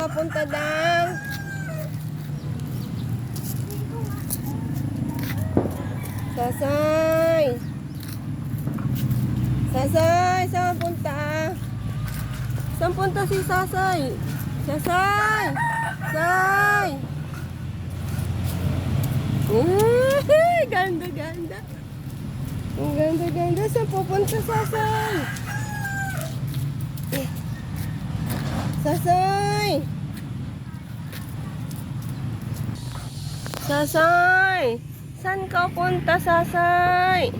ka punta, Dang? Sasay! Sasay! Saan punta? Saan punta si Sasay? Sasay! Say! Ganda, ganda. Ang ganda, ganda. Saan pupunta, Sasay? Sasay! Sasay! Saan ka punta, Sasay?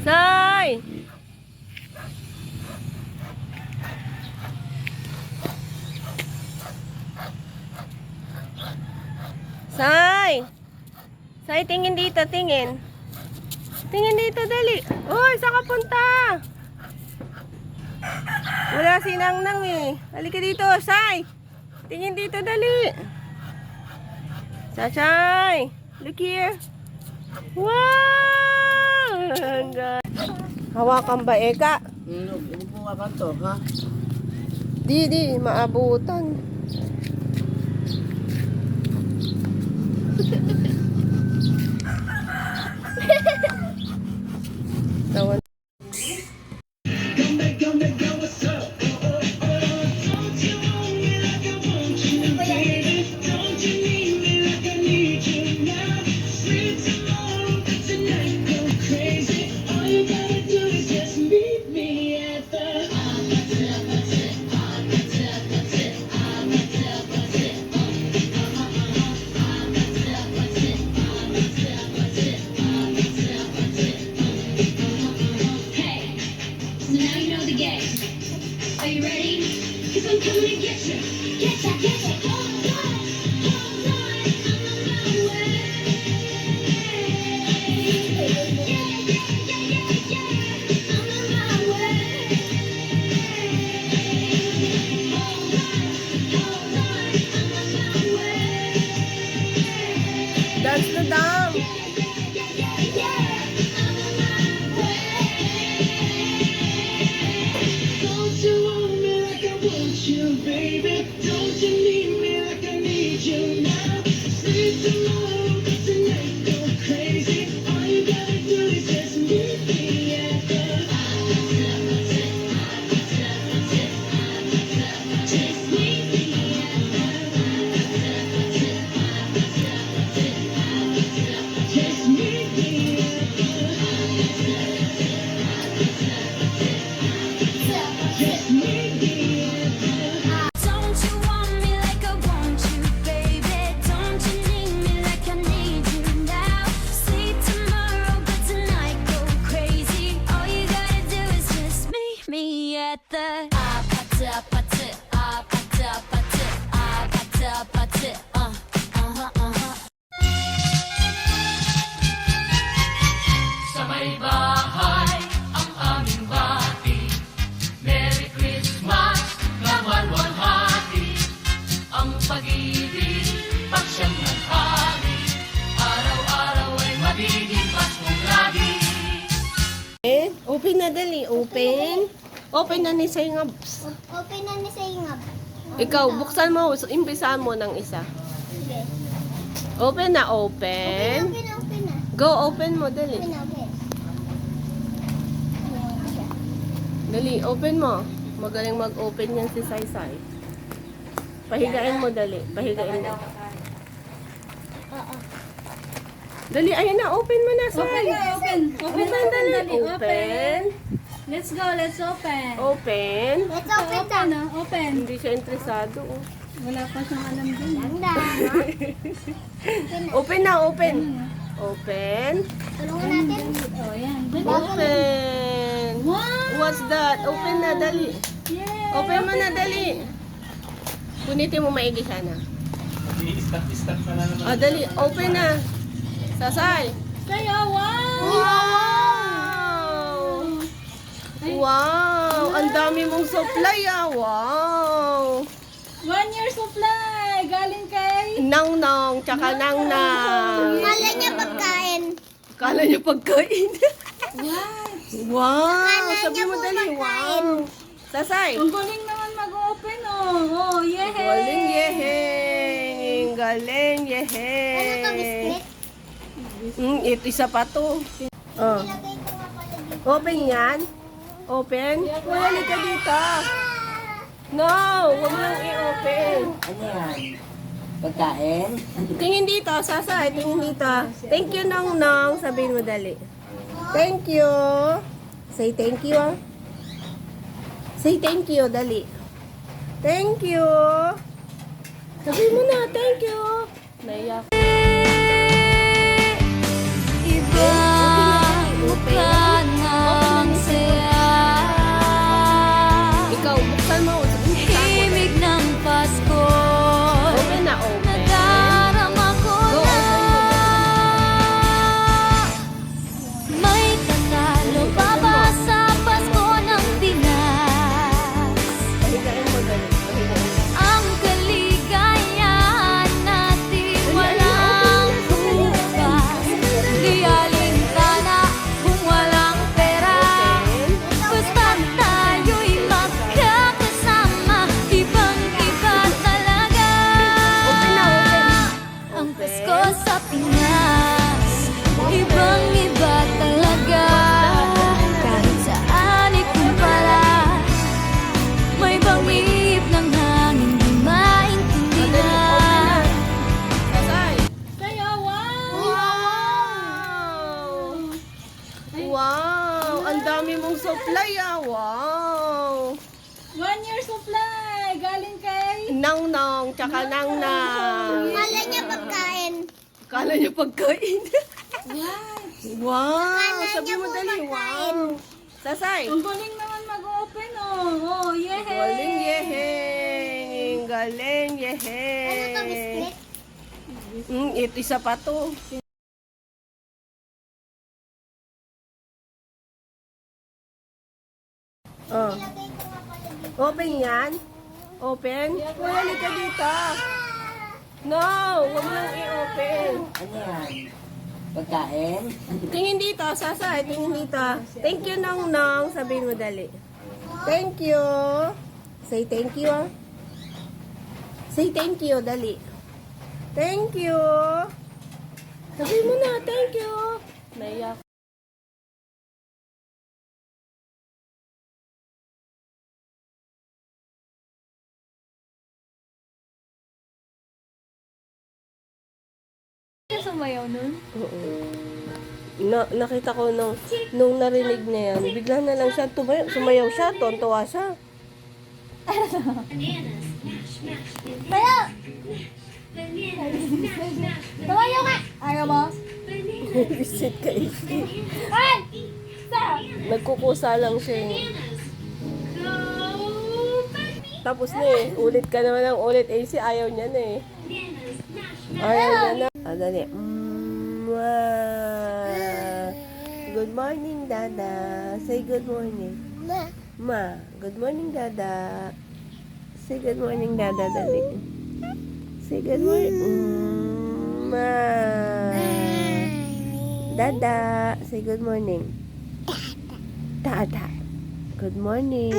Say! Say! Say, tingin dito, tingin. Tingin dito, dali. Uy, saan ka punta? Wala si Nang eh. Halika dito, Say. Tingin dito, dali. Sasay, look here. Wow! Ang ganda. Hawakan ba, Eka? Bumaba to, ha? Di, maabutan. Tawan. Are you ready? 'Cause I'm coming to get you. Get ya, get ya. Hold on, I'm on my way. Yeah, yeah, yeah, yeah. I'm on my way. Hold on, I'm on my way. Dance na dam. Yeah, yeah, yeah, yeah. I'm on my way. Don't you want me like I want you, baby? Don't you need me like I need you now? Sleep tomorrow, tonight go crazy. All you gotta do is just meet me at the just meet me at just meet me at just meet me at Don't you want me like I want you, baby? Don't you need me like I need you now? Sleep tomorrow, but tonight go crazy. All you gotta do is just meet me at the Sa may bahay ang aming bati. Merry Christmas, kamalwalhati. Ang pag-ibig, pagsyang ng hari. Araw-araw ay magiging Paskong lagi. Open na, dali. Open. Open na ni Singabs. Open na ni Singab. Ikaw, buksan mo. Impisahan mo ng isa. Sige. Open na, open. Open na. Go, open mo, dali. Open. Dali, open mo. Magaling mag-open yan si Saysay. Pahigain mo, dali. Pahigain mo. Oo. Dali, ayan na. Open mo na, Say. Open. Open, dali. Open. Let's go, let's open. Open. Let's open Open, na. open. Hindi siya interesado. Oh. Wala pa siyang alam dun. Ganda. Open na, open. Open. Tulungan natin. Oh, yan. Dali. Open. Wow! What's that? Open na, dali. Yay! Open mo na, dali. Punitin mo maigi sana. I-stop ka na naman. Dali. Open na. Sasay. Sayo, wow! Wow! Wow! Ang dami mong supply, Wow! 1 year supply! Galing kay... Nang-nang, tsaka nang-nang. Kala niya pagkain. Kala niya pagkain. What? Wow! Kala Sabi niya mo po dali, pagkain. wow! Sasay. Ang galing naman mag-open, oh. Oh, yay! Galing galing. Yehey. Ito isa pa to. Oh. Open yan. Open. Wala ka dito. No, huwag mo nang i-open. Ano yan? Pagkain? Tingin dito, Sasay. Tingin dito. Thank you, Nong Nong. Sabihin mo dali. Thank you. Say thank you. Ah. Say thank you, dali. Thank you. Sabihin mo na, thank you. Naiyak. Iba mukha ng saya. Ikaw, buksan mo. Sabihin mo sa ako. Himig ng Pasko. Open na, open. Nadarama ko Go, na. open mo. May tatalo pa ba sa Pasko ng Pinas? Pahigain mo dali. Pahigain mo. Ang kaligayahan natin walang bukas. Di alintana kung walang pera. Basta't tayo'y magkakasama. Ibang-iba talaga. Open na, open. Ang Pasko sa Pinas, ibang-iba talaga. Kahit saan ikumpara, may bangib ng hangin di maintindihan. Sasay. Kaya, wow! Wow! Wow! Ang dami mong supply ah! Wow! 1 year supply! Galing kay... Nang Nong, tsaka Nang Nang. Kala niya pagkain. Kala niya pagkain. Wow! Wow! Kala Sabi niya mo po dali, pagkain. wow! Sasay! Ang galing naman mag-open, oh! Oh, yehey! Galing, yehey! Galing, yehey! Ano to, biscuit? Ito isa pa to. Oh. Open yan. Open. Wala ka dito. No, huwag mo nang i-open. Ano yan? Pagkain? Tingin dito, Sasay. Tingin dito. Thank you, Nong Nong. Sabihin mo dali. Thank you. Say thank you. Ah. Say thank you, dali. Thank you. Sabihin mo na, thank you. Naiyak. Sumayaw nun? Oo. Nakita ko nung narinig niya yan, bigla na lang siya sumayaw siya, tontuwa siya. Tayo! Tumayo ka! Ayaw mo? Visit ka isi. Ay! Sa! Nagkukusa lang siya eh. Tapos na eh, ulit ka naman ng ulit. AC ayaw niya na eh. Ayaw niya na. Dali. Good morning, Dada. Say good morning. Ma, good morning, Dada. Say good morning, Dada, dali. Say good morning. Ma. Dada. Say good morning. Dada. Good morning.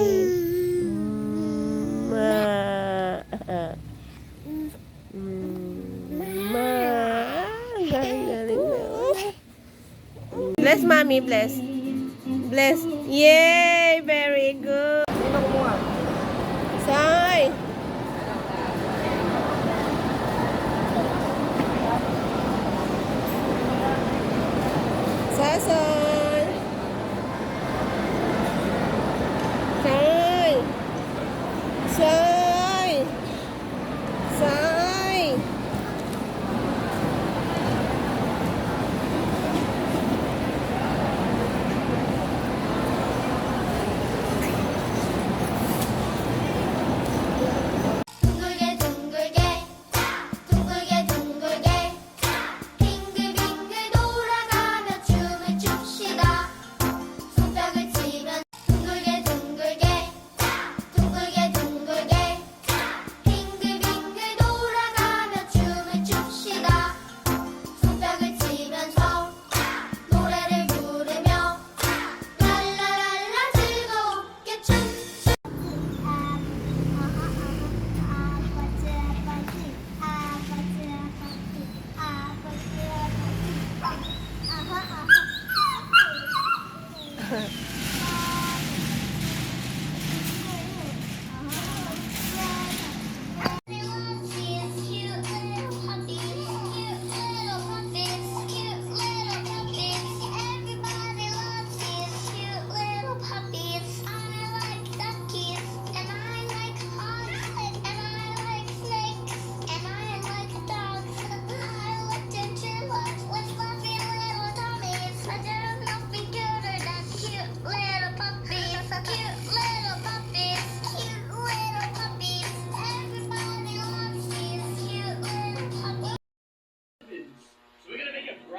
Ma. Ma. Galing na. Bless, Mommy. Bless. Bless. Yay! Very good. Say. Sasay. Say. Say. Say.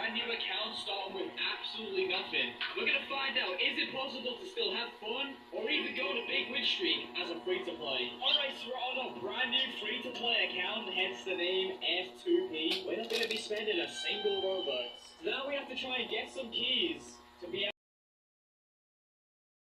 brand new account starting with absolutely nothing. We're gonna find out, is it possible to still have fun or even go on a big win streak as a free-to-play? Alright, so we're on a brand new free-to-play account, hence the name F2P. We're not gonna be spending a single Robux. Now we have to try and get some keys.